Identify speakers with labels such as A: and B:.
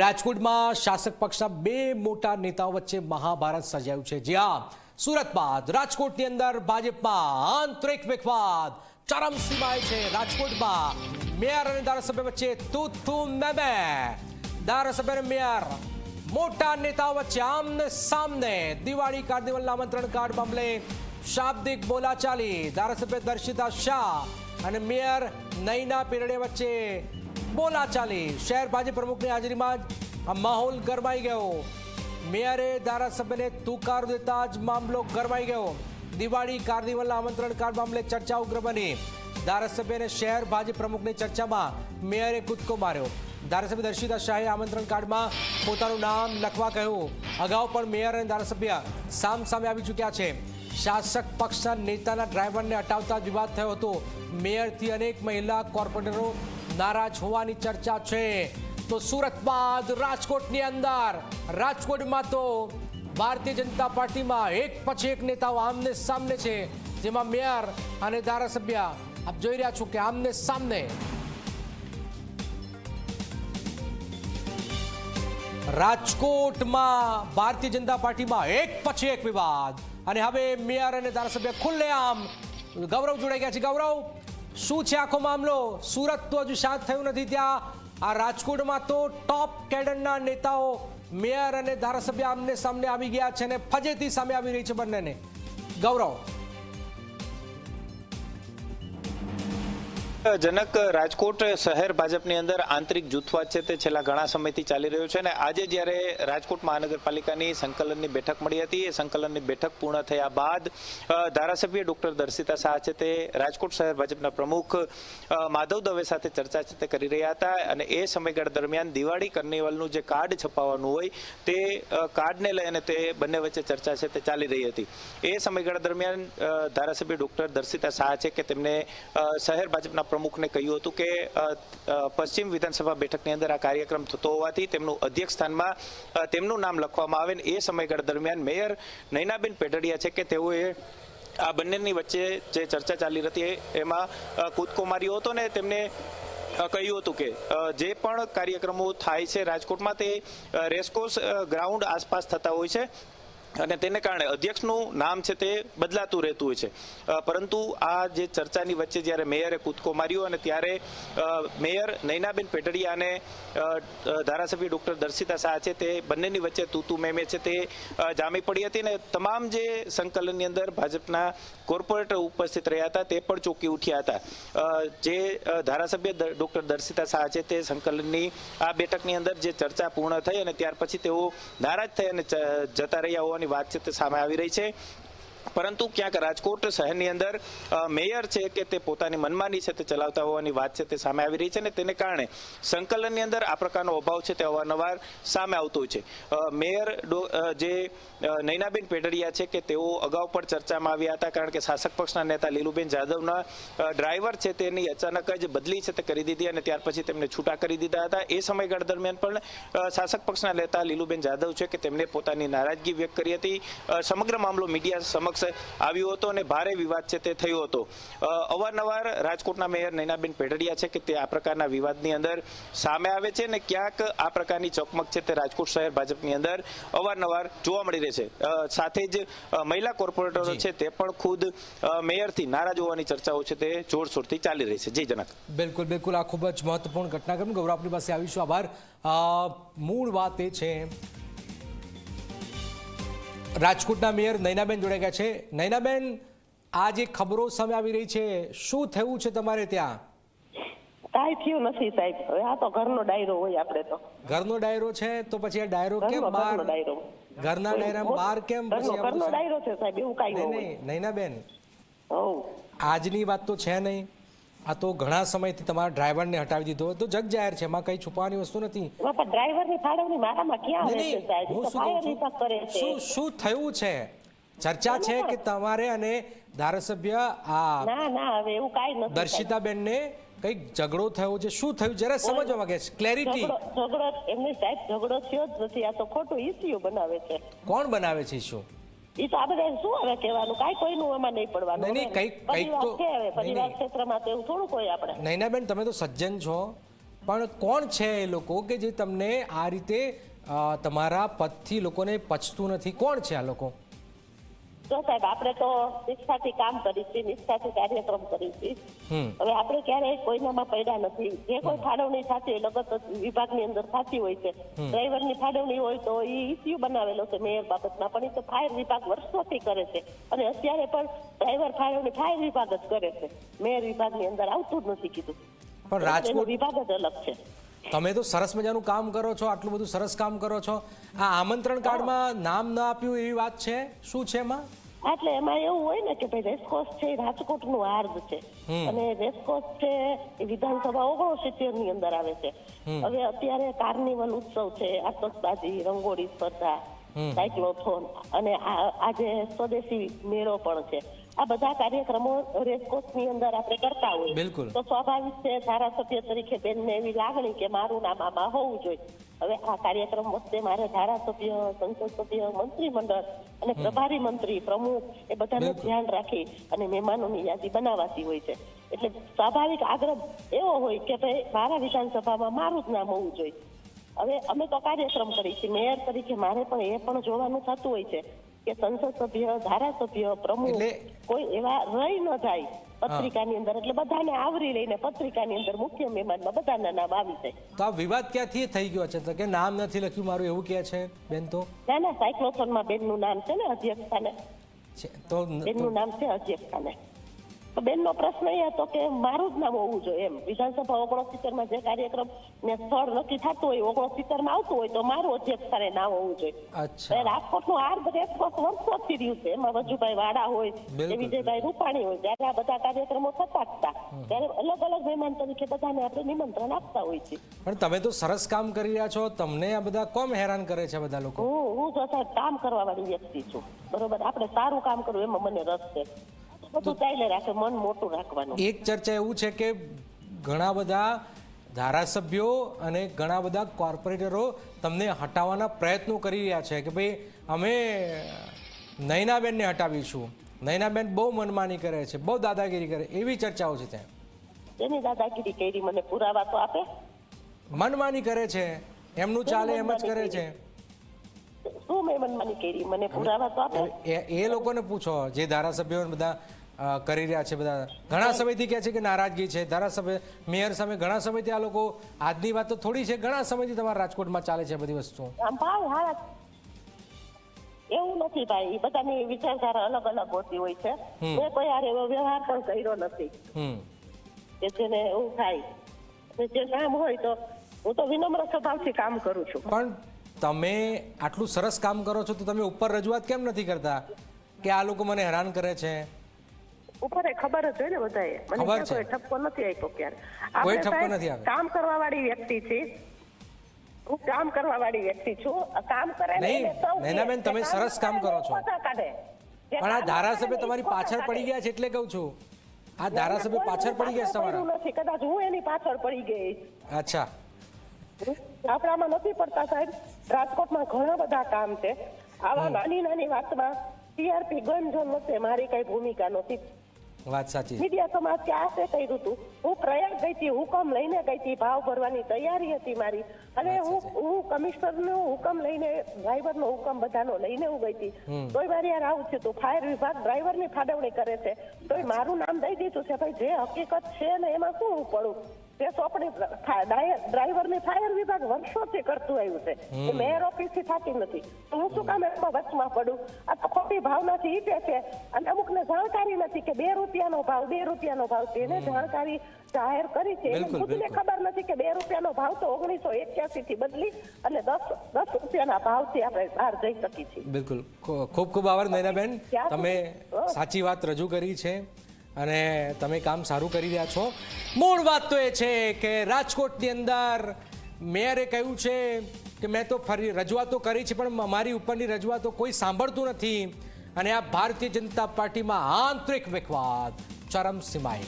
A: રાજકોટમાં શાસક પક્ષના બે મોટા નેતાઓ વચ્ચે મહાભારત સર્જાયું છે। જ્યાં સુરત બાદ રાજકોટની અંદર ભાજપમાં આંતરિક વિખવાદ ચરમસીમાએ છે। રાજકોટમાં મેયર અને ધારાસભ્ય વચ્ચે તું મેમે, ધારાસભ્ય અને મેયર મોટા નેતાઓ વચ્ચે આમને સામને દિવાળી કાર્નિવલના આમંત્રણ કાર્ડ મામલે શાબ્દિક બોલાચાલી। ધારાસભ્ય દર્શિતા શાહ અને મેયર નૈના પીરડિયા વચ્ચે બોલાચાલી। શહેર ભાજપ પ્રમુખની હાજરીમાં આ માહોલ ગરમાઈ ગયો। મેયરે ધારાસભ્યને તુકાર દેતા જ મામલો ગરમાઈ ગયો। દિવાળી કાર્નિવલના આમંત્રણ કાર્ડ મામલે ચર્ચા ઉગ્ર બની। ધારાસભ્ય અને શહેર ભાજપ પ્રમુખની ચર્ચામાં મેયરે કૂદકો માર્યો। ધારાસભ્ય દર્શિતા શાહે આમંત્રણ કાર્ડમાં પોતાનું નામ લખવા કહ્યું। અગાઉ પણ મેયર અને ધારાસભ્ય સામસામે આવી ચૂક્યા છે। શાસક પક્ષના નેતાના ડ્રાઈવરને હટાવતા વિવાદ થયો હતો। મેયરથી અનેક મહિલા કોર્પોરેટરો નારાજ હોવાની ચર્ચા છે। તો સુરત બાદ રાજકોટની અંદર રાજકોટમાં તો ભારતીય જનતા પાર્ટીમાં એક પછી એક નેતાઓ આમને સામને છે, જેમાં મેયર અને ધારાસભ્ય આપ જોઈ રહ્યા છો કે આમને સામને। રાજકોટમાં ભારતીય જનતા પાર્ટીમાં એક પછી એક વિવાદ અને હવે મેયર અને ધારાસભ્ય ખુલ્લેઆમ। ગૌરવ જોડાઈ ગયા છે। ગૌરવ, શું છે આખો મામલો? સુરત તો હજુ શાંત થયું નથી, ત્યાં આ રાજકોટમાં તો ટોપ કેડરના નેતાઓ મેયર અને ધારાસભ્ય આમને સામને આવી ગયા છે અને ફજેતી સામે આવી રહી છે બંનેને। ગૌરવ,
B: જનક, રાજકોટ શહેર ભાજપની અંદર આંતરિક જૂથવાદ છે તે છેલ્લા ઘણા સમયથી ચાલી રહ્યો છે અને આજે જ્યારે રાજકોટ મહાનગરપાલિકાની સંકલનની બેઠક મળી હતી, એ સંકલનની બેઠક પૂર્ણ થયા બાદ ધારાસભ્ય ડોક્ટર દર્શિતા શાહ છે તે રાજકોટ શહેર ભાજપના પ્રમુખ માધવ દવે સાથે ચર્ચા છે તે કરી રહ્યા હતા અને એ સમયગાળા દરમિયાન દિવાળી કાર્નિવલનું જે કાર્ડ છપાવવાનું હોય તે કાર્ડને લઈને તે બંને વચ્ચે ચર્ચા છે તે ચાલી રહી હતી। એ સમયગાળા દરમિયાન ધારાસભ્ય ડોક્ટર દર્શિતા શાહ છે કે તેમને શહેર ભાજપના પ્રમુખને કહ્યું હતું કે પશ્ચિમ વિધાનસભા બેઠકની અંદર આ કાર્યક્રમ થતો હોવાથી તેમનું અધ્યક્ષ સ્થાનમાં તેમનું નામ લખવામાં આવે। એ સમયગાળા દરમિયાન મેયર નૈનાબેન પેટડિયા છે કે તેઓએ આ બંનેની વચ્ચે જે ચર્ચા ચાલી હતી એમાં કૂદકો માર્યો હતો ને તેમને કહ્યું હતું કે જે પણ કાર્યક્રમો થાય છે રાજકોટમાં તે રેસકોર્સ ગ્રાઉન્ડ આસપાસ થતા હોય છે અને તેને કારણે અધ્યક્ષનું નામ છે તે બદલાતું રહેતું હોય છે। પરંતુ આ જે ચર્ચાની વચ્ચે જ્યારે મેયરે કૂદકો માર્યો અને ત્યારે મેયર નૈનાબેન પેટડિયા અને ધારાસભ્ય ડોક્ટર દર્શિતા શાહ છે તે બંનેની વચ્ચે તૂતુ મેમે છે તે જામી પડી હતી અને તમામ જે સંકલનની અંદર ભાજપના કોર્પોરેટર ઉપસ્થિત રહ્યા હતા તે પણ ચોંકી ઉઠ્યા હતા। જે ધારાસભ્ય ડોક્ટર દર્શિતા શાહ છે તે સંકલનની આ બેઠકની અંદર જે ચર્ચા પૂર્ણ થઈ અને ત્યાર પછી તેઓ નારાજ થઈ અને જતા રહ્યા હોવાની વાત છે તે સામે આવી રહી છે। પરંતુ ક્યાંક રાજકોટ શહેરની અંદર મેયર છે કે તે પોતાની મનમાની છે તે ચલાવતા હોવાની વાત છે તે સામે આવી રહી છે અને તેને કારણે સંકલનની અંદર આ પ્રકારનો અભાવ છે તે અવારનવાર સામે આવતો હોય છે। મેયર જે નૈનાબેન પેટડિયા છે કે તેઓ અગાઉ પણ ચર્ચામાં આવ્યા હતા, કારણ કે શાસક પક્ષના નેતા લીલુબેન જાદવના ડ્રાઈવર છે તેની અચાનક જ બદલી છે તે કરી દીધી અને ત્યાર પછી તેમને છૂટા કરી દીધા હતા। એ સમયગાળા દરમિયાન પણ શાસક પક્ષના નેતા લીલુબેન જાદવ છે કે તેમને પોતાની નારાજગી વ્યક્ત કરી હતી। સમગ્ર મામલો મીડિયા સમક્ષ આવ્યો હતો અને ભારે વિવાદ છે તે થયો હતો। અવારનવાર રાજકોટના મેયર નૈનાબેન પેટડિયા છે કે તે આ પ્રકારના વિવાદની અંદર સામે આવે છે અને ક્યાંક આ પ્રકારની ચકમક છે તે રાજકોટ શહેર ભાજપની અંદર અવારનવાર જોવા મળી રહે છે। સાથે જ મહિલા કોર્પોરેટરો છે તે પણ ખુદ મેયરથી નારાજ હોવાની ચર્ચાઓ છે તે જોરશોરથી ચાલી રહી છે। જી જનક,
A: બિલકુલ બિલકુલ, આ ખૂબ જ મહત્વપૂર્ણ ઘટનાક્રમ। ગૌરવ, આપણી પાસે આવીશું, આભાર। મૂળ વાત એ છે, રાજકોટના મેયર નૈનાબેન જોડાઈ ગયા છે। નૈનાબેન, આ જે ખબરો સામે આવી રહી છે, શું થયું છે તમારે ત્યાં?
C: કાંઈ થયું નથી સાહેબ, હવે આ તો ઘરનો ડાયરો હોય, આપણે તો
A: ઘરનો ડાયરો છે તો પછી આ ડાયરો કેમ બહાર? ઘરના ડાયરા બહાર કેમ?
C: ઘરનો ડાયરો છે સાહેબ, એવું કાંઈ નહીં।
A: નૈનાબેન, આજની વાત તો છે નહીં, આ તો ઘણા સમયથી તમારા ડ્રાઈવરને હટાવી દીધો તો જગ જાહેર છે, એમાં કઈ છુપાવવાની વસ્તુ નથી।
C: ડ્રાઈવરની ફાળવણી મારામાં ક્યાં આવે છે સાહેબ?
A: શું થયું છે? ચર્ચા છે કે તમારે અને ધારાસભ્ય
C: ના હવે એવું કાંઈ નથી।
A: દર્શિતાબેનને કઈક ઝઘડો થયો છે, શું થયું જરા સમજવા માંગે છે, ક્લેરિટી।
C: ઝઘડો એમની સાહેબ ઝઘડો થયો જ નથી, આ તો ખોટું ઇસ્યુ બનાવે છે।
A: કોણ બનાવે છે ઇસ્યુ?
C: એ તો આપણે શું હવે કહેવાનું, કાંઈ કોઈનું એમાં નહીં પડવાનું।
A: નહીં, કઈક તો
C: પરિવાર ક્ષેત્રમાં તો એવું થોડું કોઈ આપણે।
A: નૈનાબેન, તમે તો સજ્જન છો, પણ કોણ છે એ લોકો કે જે તમને આ રીતે તમારા પદથી લોકોને પચતું નથી? કોણ છે આ લોકો?
C: જો સાહેબ, આપણે તો નિષ્ઠાથી કામ કરી છે, નિષ્ઠાથી કાર્યક્રમ કરી છે. હવે આપણે ક્યારેય કોઈનામાં પડ્યા નથી. જે કોઈ ફાળવણી થતી હોય, લગત વિભાગની અંદર થતી હોય છે, ડ્રાઈવરની ફાળવણી હોય તો એ ઇસ્યુ બનાવેલો છે મેયર બાબતમાં, પણ એ તો ફાયર વિભાગ વર્ષોથી કરે છે. અને અત્યારે પણ ડ્રાઈવર ફાળવણી ફાયર વિભાગ જ કરે છે, મેયર વિભાગની અંદર આવતું જ નથી કીધું.
A: પણ રાજકોટ
C: વિભાગ જ અલગ છે.
A: તમે તો સરસ મજાનું કામ કરો છો, આટલું બધું સરસ કામ કરો છો. આ આમંત્રણ કાર્ડમાં નામ ન આપ્યું એવી વાત છે, શું છે એમાં?
C: એટલે એમાં એવું હોય ને કે ભાઈ રેસકોર્સ છે એ રાજકોટનું હાર્દ છે, અને રેસકોર્સ છે એ વિધાનસભા 69 ની અંદર આવે છે. હવે અત્યારે કાર્નિવલ ઉત્સવ છે, આતશબાજી, રંગોળી સ્પર્ધા, સાયક્લોથોન, અને આજે સ્વદેશી મેળો પણ છે. આ બધા કાર્યક્રમો રેસકોર્સની અંદર આપણે કરતા હોય તો સ્વાભાવિક છે ધારાસભ્ય તરીકે બેનને એવી લાગણી કે મારું નામ આમાં હોવું જોઈએ. હવે આ કાર્યક્રમ વખતે મારે ધારાસભ્ય, સંસદ સભ્ય, મંત્રીમંડળ અને પ્રભારી મંત્રી, પ્રમુખ એ બધાનું ધ્યાન રાખી અને મહેમાનોની યાદી બનાવાતી હોય છે. એટલે સ્વાભાવિક આગ્રહ એવો હોય કે ભાઈ મારા વિધાનસભામાં મારું જ નામ હોવું જોઈએ. હવે અમે તો કાર્યક્રમ કરી છીએ, મેયર તરીકે મારે પણ એ પણ જોવાનું થતું હોય છે કે સંસદ સભ્ય, ધારાસભ્ય, પ્રમુખ કોઈ એવા રહી ન જાય પત્રિકાની અંદર, એટલે બધાને આવરી લઈને પત્રિકાની અંદર મુખ્ય મહેમાનમાં બધાના નામ આવી જાય.
A: તો આ વિવાદ ક્યાંથી થઈ ગયો છે તો કે નામ નથી લખ્યું મારું, એવું કહે છે બેન? તો
C: ના, સાયક્લોથોનમાં બેનનું નામ છે ને અધ્યક્ષતાને,
A: તો
C: બેનનું નામ છે અધ્યક્ષતાને. તો બેનનો પ્રશ્ન એ હતો કે મારું જ નામ હોવું જોઈએ એમ. વિધાનસભા 69 જે કાર્યક્રમ ને સ્થળ નક્કી થતું હોય 69 આવતું હોય તો મારું અધ્યક્ષતાને નામ હોવું જોઈએ. રાજકોટનું હાર્દ રેસકોર્સ વર્ષોથી રહ્યું છે. એમાં વજુભાઈ વાડા હોય કે વિજયભાઈ રૂપાણી હોય, ત્યારે આ બધા કાર્યક્રમો થતા જ હતા. ત્યારે અલગ અલગ મહેમાન તરીકે બધાને આપણે નિમંત્રણ આપતા હોય છે.
A: પણ તમે તો સરસ કામ કરી રહ્યા છો, તમને આ બધા કોમ હેરાન કરે છે બધા લોકો?
C: હું તો સાહેબ કામ કરવા વાળી વ્યક્તિ છું, બરોબર. આપણે સારું કામ કરવું એમાં મને રસ છે. બધું ચાલે રાખે, મન મોટું રાખવાનું. એક
A: ચર્ચા એવું છે કે ઘણા બધા ધારાસભ્યો અને ઘણા બધા કોર્પોરેટરો તમને હટાવવાના પ્રયત્નો કરી રહ્યા છે કે ભાઈ અમે નયનાબેનને હટાવીશું, નયનાબેન બહુ મનમાની કરે છે, બહુ દાદાગીરી કરે, એવી ચર્ચાઓ છે ત્યાં.
C: એની દાદાગીરી કરી મને પુરાવા તો આપે.
A: મનમાની કરે છે, એમનું ચાલે એમ જ કરે છે.
C: શું મેં મનમાની કરી? મને પુરાવા તો આપે.
A: એ લોકોને પૂછો જે ધારાસભ્યો બધા કરી રહ્યા છે. બધા ઘણા સમયથી કહે છે કે નારાજગી છે ધારાસભ્ય મેયર સામે. ઘણા સમયથી આ લોકો, આજની વાત તો થોડી છે, ઘણા સમયથી તમારા રાજકોટમાં ચાલે છે બધી વસ્તુ.
C: એવું નથી ભાઈ, બધાની વિચારધારા અલગ અલગ હોતી હોય છે. મેં કોઈ યાર એવો વ્યવહાર પણ કર્યો નથી કે જેને એવું થાય. જે કામ હોય તો હું તો વિનમ્ર સ્વભાવથી કામ કરું છું.
A: પણ તમે આટલું સરસ કામ કરો છો તો તમે ઉપર રજૂઆત કેમ નથી કરતા કે આ લોકો મને હેરાન કરે છે?
C: ઉપર ખબર જ હોય ને બધાએ. મને કોઈ ઠપકો નથી આપ્યો ક્યારે.
A: કોઈ ઠપકો નથી આવ્યો.
C: કામ કરવા વાળી વ્યક્તિ છે, હું કામ કરવા વાળી વ્યક્તિ છું. કામ કરે
A: નહીં નૈનાબેન, તમે સરસ કામ કરો છો, પણ આ ધારાસભ્ય તમારી પાછળ પડી ગયા છે એટલે કહું છું. આ ધારાસભ્ય પાછળ પડી ગયા છે તમારા?
C: નથી, કદાચ હું એની પાછળ પડી ગઈ.
A: અચ્છા,
C: આપણામાં નથી પડતા સાહેબ. રાજકોટમાં ઘણા બધા કામ છે. આવા નાની નાની વાતમાં ટીઆરપી ગંજન નથી, મારી કઈ ભૂમિકા નથી.
A: વાત સાચી.
C: મીડિયા સમાજ ક્યાં કર્યું હતું? હું પ્રયાગ ગઈ હતી, હુકમ લઈને ગઈ હતી, ભાવ ભરવાની તૈયારી હતી મારી, અને હું કમિશનરનો હુકમ લઈને, ડ્રાઈવરનો હુકમ બધાનો લઈને હું ગઈ હતી. તોય મારી યાર આવું છે, તો ફાયર વિભાગ ડ્રાઈવરની ફાળવણી કરે છે, તોય મારું નામ દઈ દીધું છે. ભાઈ જે હકીકત છે ને એમાં શું હું પડું? તે સોંપણી ડ્રાઈવરની ફાયર વિભાગ વર્ષોથી કરતું આવ્યું છે, એ મેયર ઓફિસથી થતી નથી. તો હું શું કામ એમાં વચમાં પડું? આ તો ખોટી ભાવનાથી ઈટે છે, અને અમુકને જાણકારી નથી કે 2 રૂપિયાનો ભાવ, 2 રૂપિયાનો ભાવ. તેને જાણકારી જાહેર કરી છે, ખુદને ખબર નથી કે 2 રૂપિયાનો ભાવ તો 1981 થી બદલી અને 10 રૂપિયાના ભાવથી આપણે બહાર જઈ શકી છીએ.
A: બિલકુલ, ખૂબ ખૂબ આભાર નૈનાબેન, તમે સાચી વાત રજૂ કરી છે અને તમે કામ સારું કરી રહ્યા છો. મૂળ વાત તો એ છે કે રાજકોટની અંદર મેયરે કહ્યું છે કે મેં તો ફરી રજૂઆતો કરી છે પણ અમારી ઉપરની રજૂઆતો કોઈ સાંભળતું નથી, અને આ ભારતીય જનતા પાર્ટીમાં આંતરિક વિખવાદ ચરમસીમાએ.